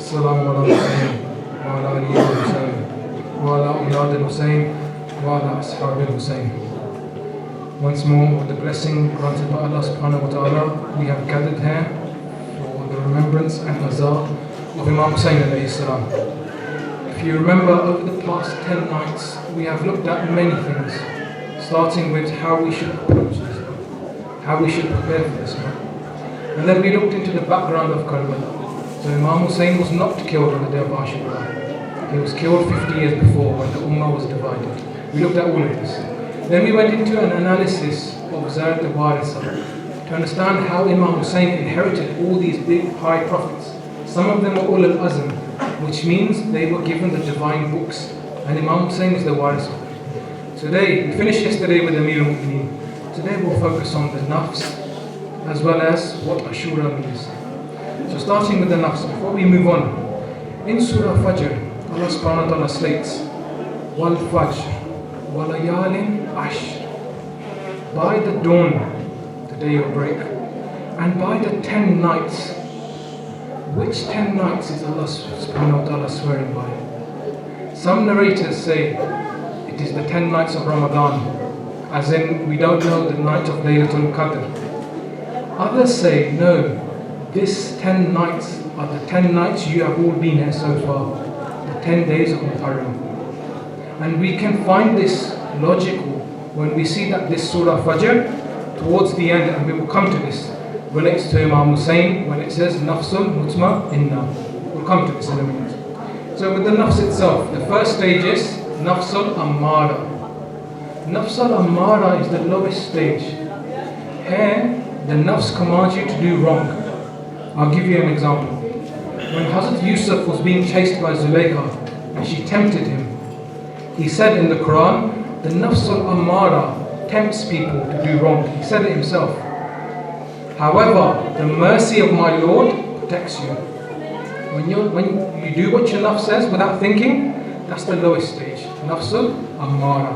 السلام على الحسين وعلى آل الحسين وعلى أولاد الحسين وعلى أصحاب الحسين. Once more, with the blessing granted by Allah subhanahu wa ta'ala, we have gathered here for the remembrance and azar of Imam Hussain alayhi salam. If you remember, over the past 10 nights, we have looked at many things, starting with how we should approach this one, how we should prepare for this one. And then we looked into the background of Karbala. So Imam Hussain was not killed on the day of Ashra. He was killed 50 years before when the Ummah was divided. We looked at all of this. Then we went into an analysis of Zuryaab the Warisa to understand how Imam Hussain inherited all these big high prophets. Some of them were Ul al-Azm, which means they were given the divine books, and Imam Hussain is the Warisa. Today, we finished yesterday with Amir al-Mu'mineen. Today we'll focus on the nafs as well as what Ashura means. So starting with the nafs, before we move on, in Surah Fajr, Allah subhanahu wa ta'ala states, Wal Fajr, Walayalin Ashr, by the dawn, the day of break, and by the 10 nights. Which 10 nights is Allah subhanahu wa ta'ala swearing by? Some narrators say it is the 10 nights of Ramadan, as in we don't know the night of Laylatul Qadr. Others say no, this 10 nights are the 10 nights you have all been here so far, the 10 days of Muharram. And we can find this logical when we see that this Surah Fajr, towards the end, and we will come to this, relates to Imam Hussain when it says Nafsul Mutma'inna. We'll come to this in a minute. So with the nafs itself, the first stage is Nafsul Ammara. Nafsul Ammara is the lowest stage. Here, the nafs commands you to do wrong. I'll give you an example. When Hazrat Yusuf was being chased by Zulaykha and she tempted him, he said in the Quran, the Nafsul Ammara tempts people to do wrong. He said it himself. However, the mercy of my Lord protects you. When you do what your nafs says without thinking, that's the lowest stage. Nafsul Ammara.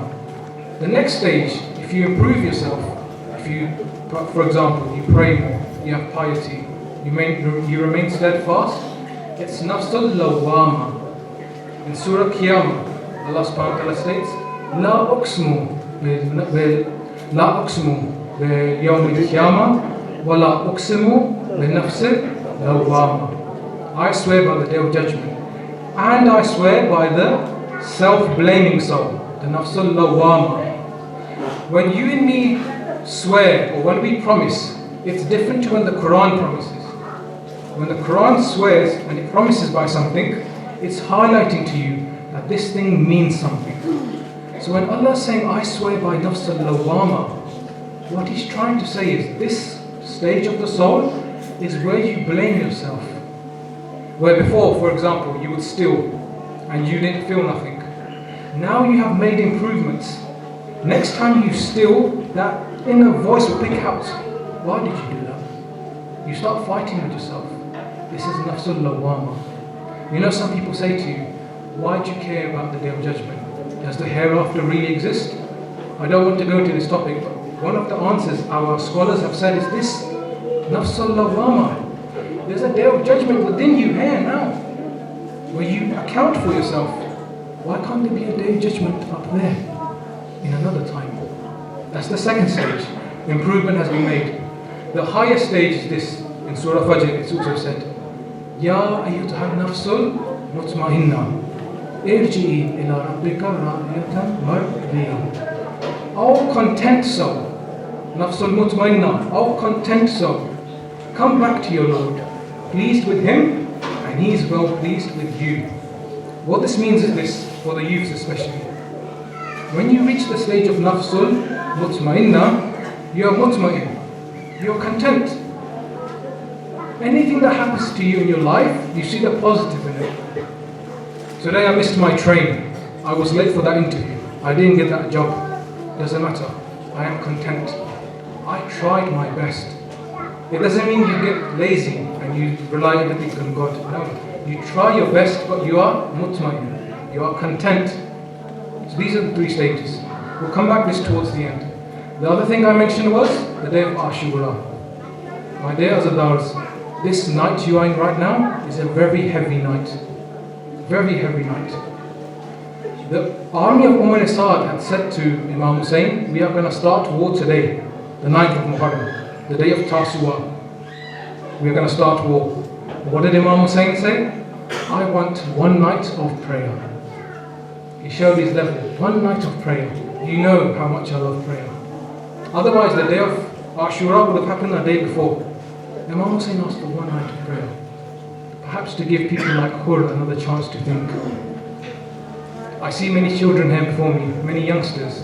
The next stage, if you improve yourself, for example, you pray more, you have piety, you remain steadfast, it's Nafsul Lawwama. In Surah Qiyamah, Allah subhanahu wa ta'ala states, La uqsmu bi yawm al-qiyamah wa la uqsimu bi nafsil lawwama. I swear by the day of judgment, and I swear by the self-blaming soul, the nafsul lawwama. When you and me swear, or when we promise, it's different to when the Quran promises. When the Quran swears and it promises by something, it's highlighting to you that this thing means something. So when Allah is saying, I swear by nafs al-lawwama, what He's trying to say is this stage of the soul is where you blame yourself. Where before, for example, you would steal and you didn't feel nothing. Now you have made improvements. Next time you steal, that inner voice will pick out, why did you do that? You start fighting with yourself. This is nafsul lawwama. You know, some people say to you, why do you care about the day of judgment? Does the hereafter really exist? I don't want to go into this topic, but one of the answers our scholars have said is this, nafsul lawwama. There's a day of judgment within you here now, where you account for yourself. Why can't there be a day of judgment up there, in another time? That's the second stage. Improvement has been made. The highest stage is this. In Surah Fajr, it's also said, Ya ayyuha nafsul mutma'inna, irji'i ila rabbika radiyatan mardiyah. O content soul, nafsul mutma'inna, O content soul, come back to your Lord, pleased with Him, and He is well pleased with you. What this means is this, for the youths especially. When you reach the stage of nafsul mutma'inna, you are mutma'in, you are content. Anything that happens to you in your life, you see the positive in it. Today I missed my train. I was late for that interview. I didn't get that job. Doesn't matter. I am content. I tried my best. It doesn't mean you get lazy and you rely everything on God. No. You try your best, but you are mutmain. You are content. So these are the three stages. We'll come back this towards the end. The other thing I mentioned was the day of Ashura. My day Azadars. this night you are in right now is a very heavy night. Very heavy night. The army of Sa'd had said to Imam Hussein, we are going to start war today, the 9th of Muharram, the day of Tasu'a. We are going to start war. What did Imam Hussein say? I want one night of prayer. He showed his level. One night of prayer. You know how much I love prayer. Otherwise, the day of Ashra would have happened the day before. Imam Hussein asked for one night of prayer. Perhaps to give people like Hur another chance to think. I see many children here before me, many youngsters.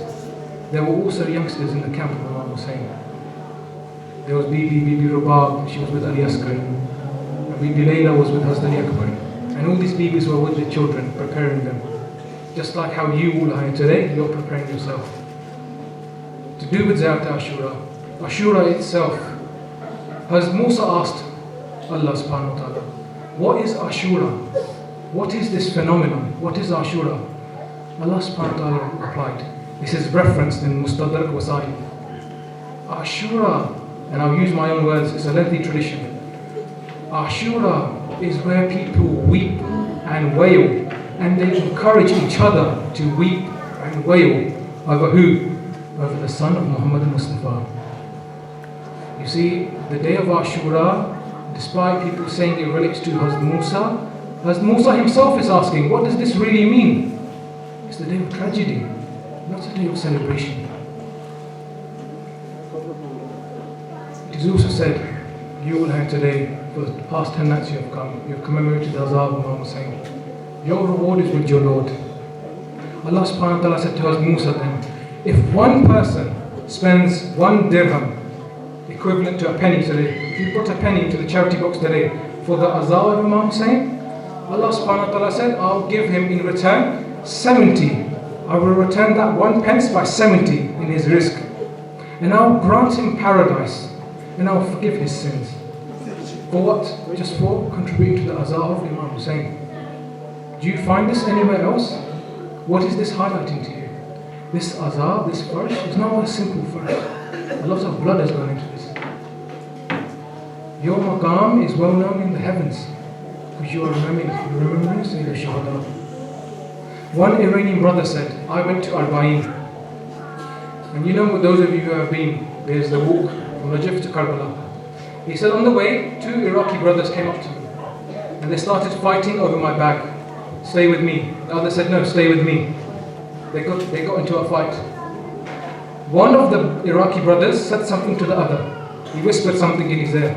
There were also youngsters in the camp of Imam Hussein. There was Bibi Rubab, she was with Ali Asghar. And Bibi Layla was with Hazrat Ali Akbar. And all these bibis were with the children, preparing them. Just like how you all are here today, you're preparing yourself. To do with Ziyarah Ashura. Ashura itself. Hazrat Musa asked Allah subhanahu wa ta'ala, what is Ashura? What is this phenomenon? What is Ashura? Allah subhanahu wa ta'ala replied. This is referenced in Mustadrak wa Sahih. Ashura, and I'll use my own words, it's a lengthy tradition. Ashura is where people weep and wail, and they encourage each other to weep and wail over who? Over the son of Muhammad Mustafa. You see, the day of Ashura, despite people saying it relates to Hazrat Musa himself is asking, what does this really mean? It's the day of tragedy, not a day of celebration. It is also said, you all here today, for the past 10 nights you have come, you have commemorated the Azab of Imam Hussein. Your reward is with your Lord. Allah subhanahu wa ta'ala said to Hazrat Musa then, if one person spends 1 dirham, equivalent to a penny today, if you put a penny into the charity box today for the Azab of Imam Hussein, Allah subhanahu wa ta'ala said, I'll give him in return 70. I will return that 1 pence by 70 in his rizq. And I'll grant him paradise. And I'll forgive his sins. For what? Just for contributing to the Azab of Imam Hussein. Do you find this anywhere else? What is this highlighting to you? This Azab, this farsh, is not a simple farsh. A lot of blood has gone into this. Your maqam is well known in the heavens. Because you are remembering Sayyid al-Shuhada. One Iranian brother said, I went to Arba'in. And you know, those of you who have been, there's the walk from Najaf to Karbala. He said, on the way, 2 Iraqi brothers came up to me. And they started fighting over my bag. Stay with me. The other said, no, stay with me. They got into a fight. One of the Iraqi brothers said something to the other. He whispered something in his ear.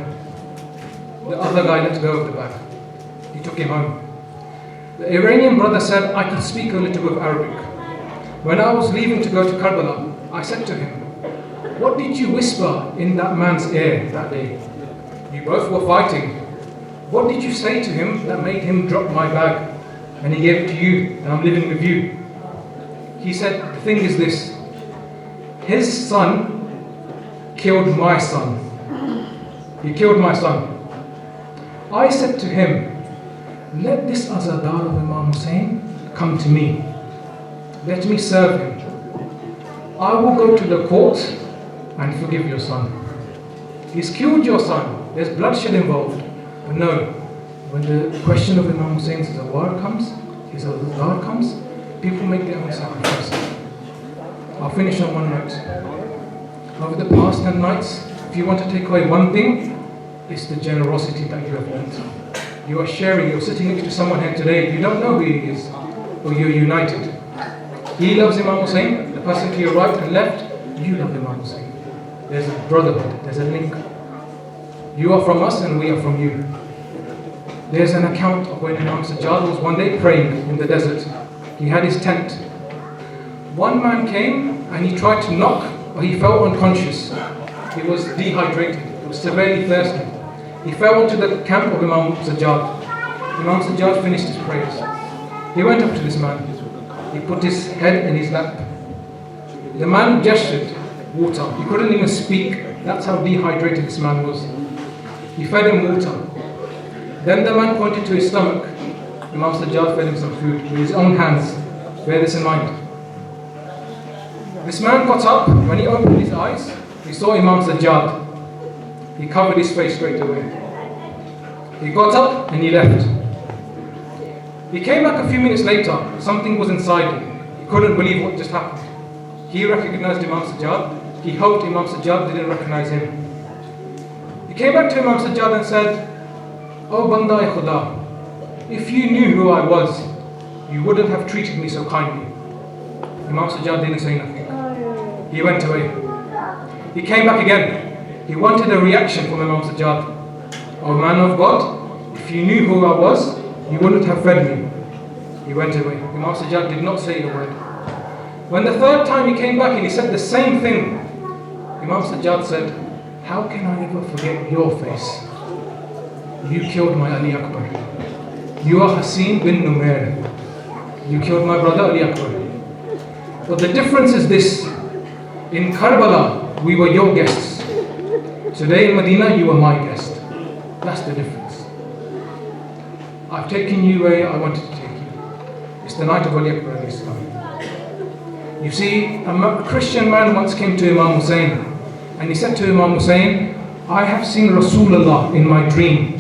The other guy let go of the bag. He took him home. The Iranian brother said, I could speak a little bit of Arabic. When I was leaving to go to Karbala, I said to him, what did you whisper in that man's ear that day? You both were fighting. What did you say to him that made him drop my bag? And he gave it to you, and I'm living with you. He said, the thing is this. His son killed my son. He killed my son. I said to him, let this Azadar of Imam Hussein come to me. Let me serve him. I will go to the court and forgive your son. He's killed your son. There's bloodshed involved. But no, when the question of Imam Hussein's Zawar comes, his Azadar comes, people make their own sacrifice. I'll finish on one note. Over the past 10 nights, if you want to take away one thing, it's the generosity that you have learned. You are sharing, you're sitting next to someone here today, you don't know who he is, but you're united. He loves Imam Hussein, the person to your right and left, you love Imam Hussein. There's a brotherhood, there's a link. You are from us and we are from you. There's an account of when Imam Sajjad was one day praying in the desert. He had his tent. One man came and he tried to knock, but he fell unconscious. He was dehydrated, he was severely thirsty. He fell into the camp of Imam Sajjad. Imam Sajjad finished his prayers. He went up to this man. He put his head in his lap. The man gestured water. He couldn't even speak. That's how dehydrated this man was. He fed him water. Then the man pointed to his stomach. Imam Sajjad fed him some food with his own hands. Bear this in mind. This man got up. When he opened his eyes, he saw Imam Sajjad. He covered his face straight away. He got up and he left. He came back a few minutes later. Something was inside him. He couldn't believe what just happened. He recognized Imam Sajjad. He hoped Imam Sajjad didn't recognize him. He came back to Imam Sajjad and said, "Oh Banda-e Khuda, if you knew who I was, you wouldn't have treated me so kindly." Imam Sajjad didn't say nothing. He went away. He came back again. He wanted a reaction from Imam Sajjad. "Oh man of God, if you knew who I was, you wouldn't have fed me." He went away. Imam Sajjad did not say a word. When the third time he came back and he said the same thing, Imam Sajjad said, "How can I ever forget your face? You killed my Ali Akbar. You are Hasim bin Numair. You killed my brother Ali Akbar. But the difference is this. In Karbala, we were your guests. Today in Medina, you are my guest. That's the difference. I've taken you where I wanted to take you. It's the night of Ali Akbar alayhi salam. You see, a Christian man once came to Imam Hussein and he said to Imam Hussein, "I have seen Rasulullah in my dream.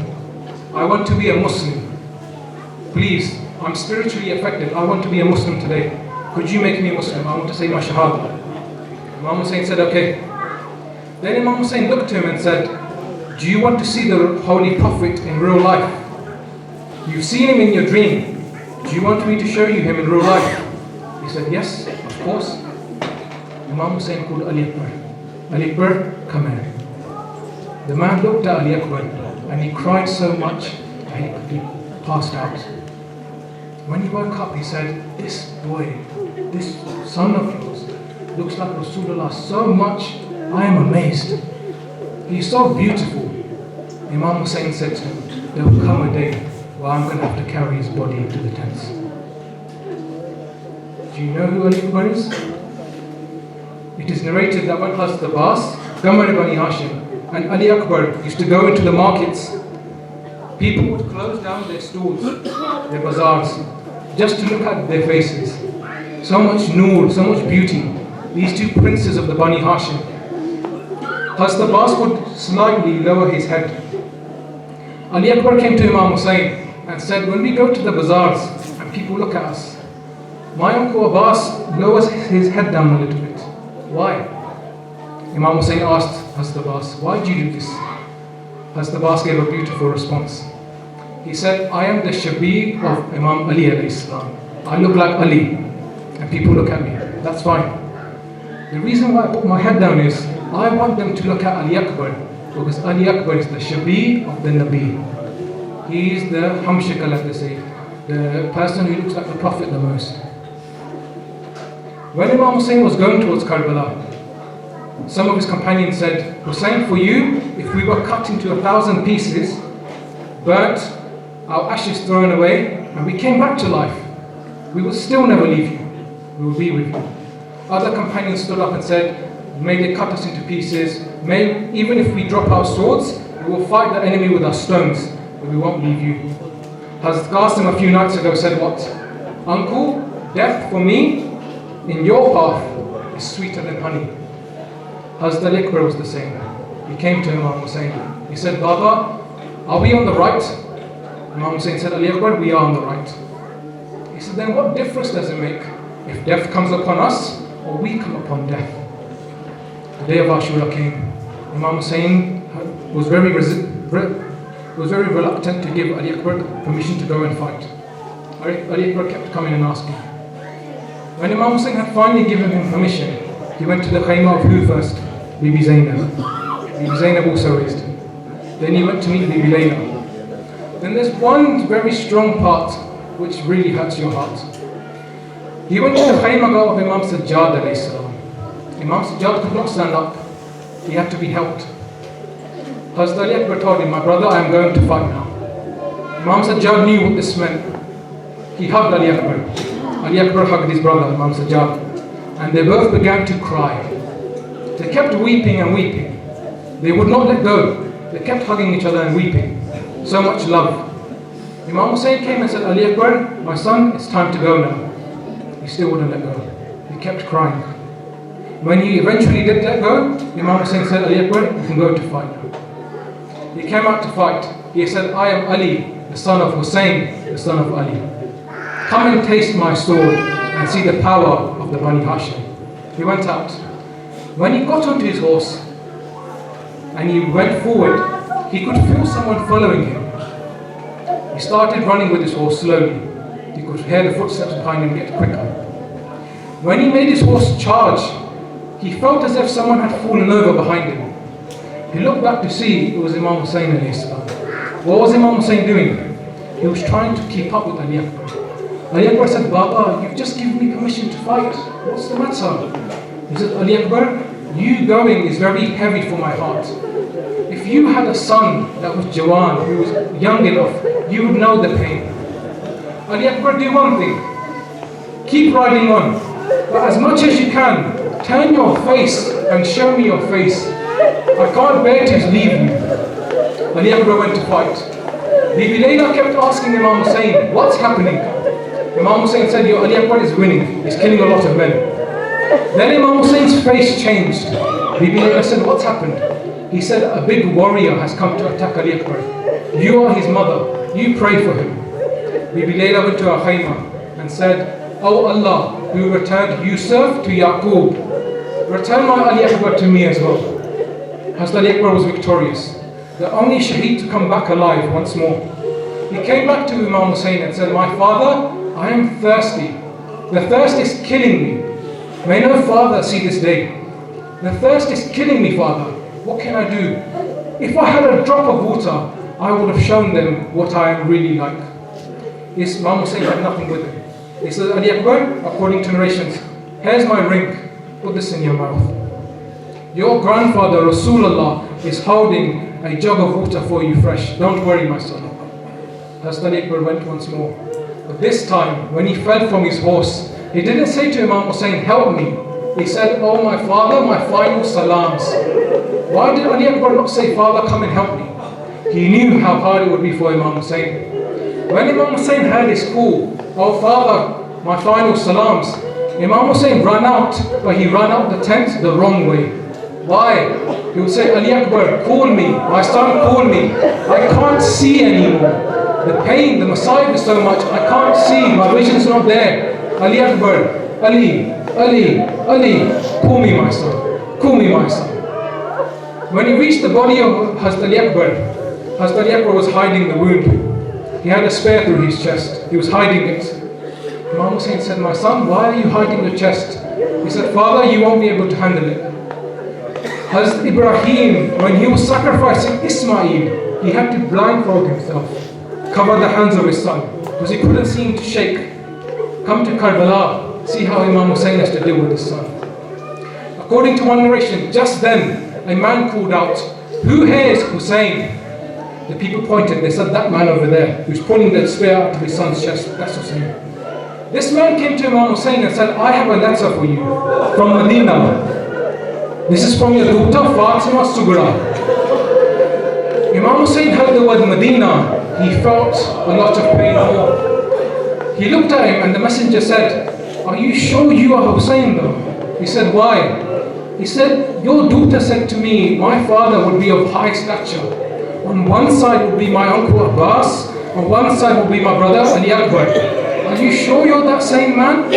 I want to be a Muslim. Please, I'm spiritually affected. I want to be a Muslim today. Could you make me a Muslim? I want to say my Shahada." Imam Hussein said, "Okay." Then Imam Hussein looked to him and said, "Do you want to see the Holy Prophet in real life? You've seen him in your dream. Do you want me to show you him in real life?" He said, "Yes, of course." Imam Hussein called Ali Akbar. "Ali Akbar, come here." The man looked at Ali Akbar and he cried so much that he passed out. When he woke up, he said, "This boy, this son of yours, looks like Rasulullah so much, I am amazed. He's so beautiful." Imam Hussein said to him, "There will come a day where I'm going to have to carry his body into the tents." Do you know who Ali Akbar is? It is narrated that when Hazrat Abbas, Gamar Bani Hashim, and Ali Akbar used to go into the markets, people would close down their stalls, their bazaars, just to look at their faces. So much noor, so much beauty. These two princes of the Bani Hashim. Hazrat Abbas would slightly lower his head. Ali Akbar came to Imam Hussein and said, "When we go to the bazaars and people look at us, my uncle Abbas lowers his head down a little bit. Why?" Imam Hussein asked Hazrat Abbas, "Why do you do this?" Hazrat Abbas gave a beautiful response. He said, "I am the Shabi of Imam Ali alayhi salam. I look like Ali and people look at me. That's fine. The reason why I put my head down is I want them to look at Ali Akbar because Ali Akbar is the Shabi of the Nabi. He is the Hamshikal, as they say, the person who looks like the Prophet the most." When Imam Hussein was going towards Karbala, some of his companions said, "Hussein, for you, if we were cut into 1,000 pieces, burnt, our ashes thrown away, and we came back to life, we will still never leave you. We will be with you." Other companions stood up and said, "May they cut us into pieces. Even if we drop our swords, we will fight the enemy with our stones, but we won't leave you." Hazrat Qasim a few nights ago said what? "Uncle, death for me in your path is sweeter than honey." Hazrat Ali Akbar was the same. He came to Imam Hussein. He said, "Baba, are we on the right?" Imam Hussein said, "Ali Akbar, we are on the right." He said, "Then what difference does it make if death comes upon us or we come upon death?" The day of Ashra came. Imam Hussein was very reluctant to give Ali Akbar permission to go and fight. Ali Akbar kept coming and asking. When Imam Hussein had finally given him permission, he went to the Khaymah of who first? Bibi Zainab. Bibi Zainab also raised him. Then he went to meet Bibi Layla. Then there's one very strong part which really hurts your heart. He went to the Khaymah of Imam Sajjad alayhi salam. Imam Sajjad could not stand up. He had to be helped. Hazrat Ali Akbar told him, "My brother, I am going to fight now." Imam Sajjad knew what this meant. He hugged Ali Akbar. Ali Akbar hugged his brother, Imam Sajjad, and they both began to cry. They kept weeping and weeping. They would not let go. They kept hugging each other and weeping. So much love. Imam Hussein came and said, "Ali Akbar, my son, it's time to go now." He still wouldn't let go. He kept crying. When he eventually did let go, Imam Hussein said, "Ali Akbar, you can go to fight now." He came out to fight. He said, I am Ali, the son of Hussein, the son of Ali. Come and taste my sword and see the power of the Bani Hashim. He went out. When he got onto his horse and he went forward, he could feel someone following him. He started running with his horse slowly. He could hear the footsteps behind him get quicker. When he made his horse charge, he felt as if someone had fallen over behind him. He looked back to see it was Imam Hussein alayhi salam. What was Imam Hussein doing? He was trying to keep up with Ali Akbar. Ali Akbar said, Baba, you've just given me permission to fight. What's the matter? He said, Ali Akbar, you going is very heavy for my heart. If you had a son that was Jawan, who was young enough, you would know the pain. Ali Akbar, do one thing. Keep riding on. But as much as you can, turn your face and show me your face. I can't bear to leave you. Ali Akbar went to fight. Bibi Layla kept asking Imam Hussein, what's happening? Imam Hussein said, Ali Akbar is winning. He's killing a lot of men. Then Imam Hussein's face changed. Bibi Layla said, what's happened? He said, a big warrior has come to attack Ali Akbar. You are his mother. You pray for him. Bibi Layla went to her khaymah and said, Oh Allah, who returned Yusuf to Yaqub, return my Ali Akbar to me as well. Hazrat Ali Akbar was victorious, the only shaheed to come back alive once more. He came back to Imam Hussein and said, my father, I am thirsty. The thirst is killing me. May no father see this day. The thirst is killing me, father. What can I do? If I had a drop of water, I would have shown them what I am really like. Imam Hussein had nothing with him. He said, Ali Akbar, according to narrations, here's my ring, put this in your mouth. Your grandfather Rasulullah is holding a jug of water for you fresh. Don't worry, my son. Hazrat Ali Akbar went once more. But this time, when he fell from his horse, he didn't say to Imam Hussein, help me. He said, oh my father, my final salams. Why did Ali Akbar not say, father, come and help me? He knew how hard it would be for Imam Hussein. When Imam Hussein heard his call, oh father, my final salams, Imam Hussein ran out, but he ran out the tent the wrong way. Why? He would say, Ali Akbar, call me, my son, call me. I can't see anymore. The pain, the masayib is so much, I can't see, my vision's not there. Ali Akbar, Ali, Ali, Ali, call me my son, call me my son. When he reached the body of Hazrat Ali Akbar was hiding the wound. He had a spear through his chest. He was hiding it. Imam Hussein said, my son, why are you hiding your chest? He said, father, you won't be able to handle it. Hazrat Ibrahim, when he was sacrificing Ismail, he had to blindfold himself, cover the hands of his son, because he couldn't seem to shake. Come to Karbala, see how Imam Hussein has to deal with his son. According to one narration, just then, a man called out, who here is Hussein? The people pointed, they said, that man over there, who's pulling the spear out of his son's chest, that's Hussein. This man came to Imam Hussein and said, I have a letter for you from Medina. This is from your daughter Fatima Sugra. Imam Hussein heard the word Medina. He felt a lot of pain more. He looked at him and the messenger said, are you sure you are Hussein though? He said, why? He said, your daughter said to me, my father would be of high stature. On one side would be my uncle Abbas, on one side would be my brother Ali Akbar. Are you sure you're that same man?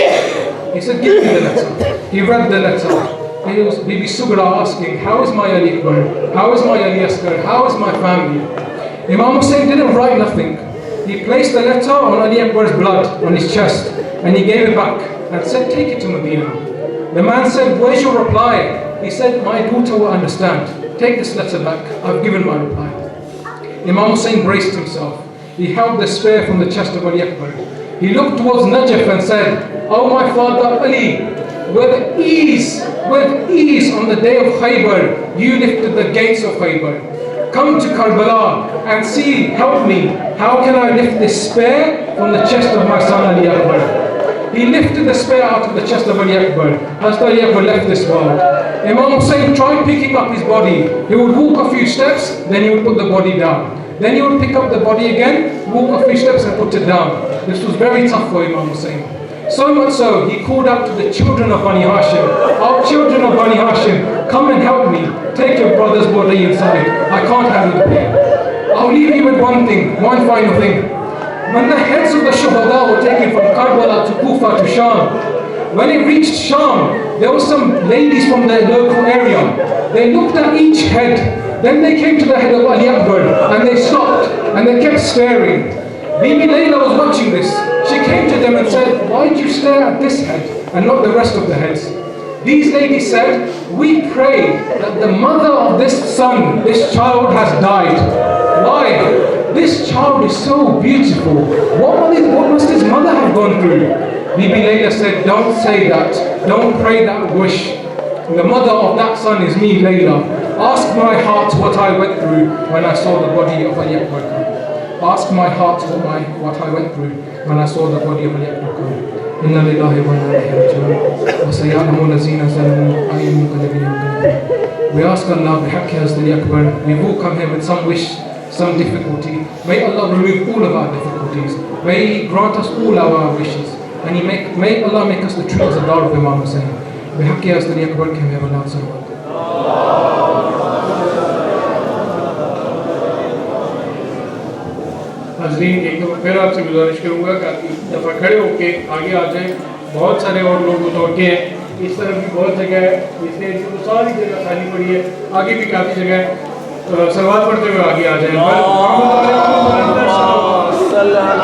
He said, give me the letter. He read the letter. It was Bibi Sugra asking, how is my Ali Akbar? How is my Ali Asghar? How is my family? Imam Hussein didn't write nothing. He placed the letter on Ali Akbar's blood, on his chest, and he gave it back and said, take it to Medina. The man said, where's your reply? He said, my daughter will understand. Take this letter back. I've given my reply. Imam Hussein braced himself. He held the spear from the chest of Ali Akbar. He looked towards Najaf and said, oh my father Ali, with ease on the day of Khaybar, you lifted the gates of Khaybar. Come to Karbala and see, help me. How can I lift this spear from the chest of my son Ali Akbar? He lifted the spear out of the chest of Ali Akbar. As Ali Akbar left this world, Imam Hussein tried picking up his body. He would walk a few steps, then he would put the body down. Then he would pick up the body again, walk a few steps and put it down. This was very tough for Imam Hussein. So much so, he called out to the children of Bani Hashim, our children of Bani Hashim, come and help me. Take your brother's body inside. I can't handle the pain. I'll leave you with one final thing. When the heads of the shuhada were taken from Karbala to Kufa to Sham, when it reached Sham, there were some ladies from the local area. They looked at each head, then they came to the head of Ali Akbar and they stopped and they kept staring. Bibi Layla was watching this. She came to them and said, why did you stare at this head and not the rest of the heads? These ladies said, we pray that the mother of this son, this child has died. Why? This child is so beautiful. What must his mother have gone through? Bibi Layla said, don't say that. Don't pray that wish. The mother of that son is me, Layla. Ask my heart what I went through when I saw the body of Ali Akbar. Ask my heart what I went through when I saw the body of Ali Akbar. Inna lillahi wa inna ilayhi raji'un. Wa sayalamu allazina zalamu ayyu munqalibin yanqalibun. We ask Allah bihaqqi Ali Akbar. We will come here with some wish, some difficulty. May Allah remove all of our difficulties. May He grant us all our wishes. And may Allah make us the true Zadar of Imam Hussain. बिहक़ असली अकबर के में बना सरवत नाज़रीन, एक दफ़ा फिर आपसे गुजारिश करूँगा कि एक दफ़ा खड़े होके आगे आ जाएं। बहुत सारे और लोग उतर के हैं, इस तरफ भी बहुत जगह है, इसलिए जो सारी जगह खाली पड़ी है, आगे भी काफ़ी जगह है। सलवात पढ़ते हुए आगे आ जाएं।